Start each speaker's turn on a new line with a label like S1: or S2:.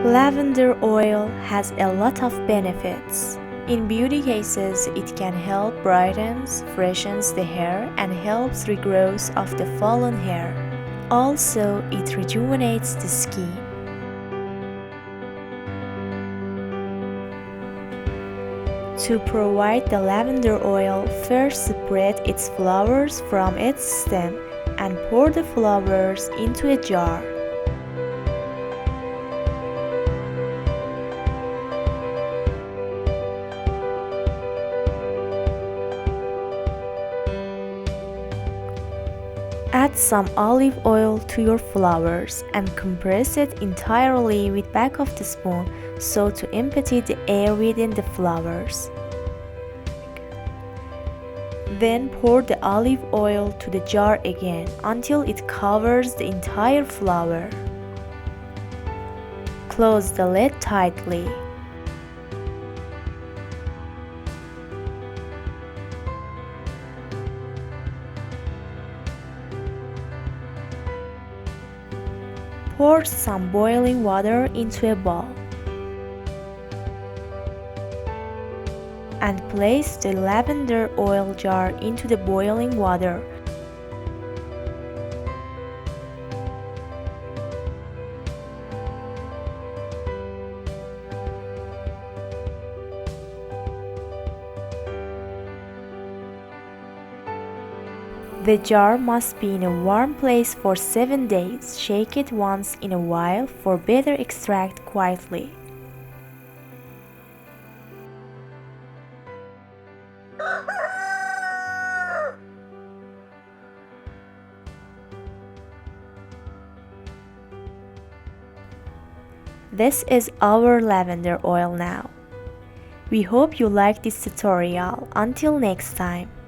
S1: Lavender oil has a lot of benefits. In beauty cases, it can help brightens, freshens the hair and helps regrowth of the fallen hair. Also, it rejuvenates the skin. To provide the lavender oil, first spread its flowers from its stem and pour the flowers into a jar. Add some olive oil to your flowers and compress it entirely with back of the spoon so to empty the air within the flowers. Then pour the olive oil to the jar again until it covers the entire flower. Close the lid tightly. Pour some boiling water into a bowl and place the lavender oil jar into the boiling water. The jar must be in a warm place for 7 days. Shake it once in a while for better extract quietly. This is our lavender oil now. We hope you like this tutorial. Until next time.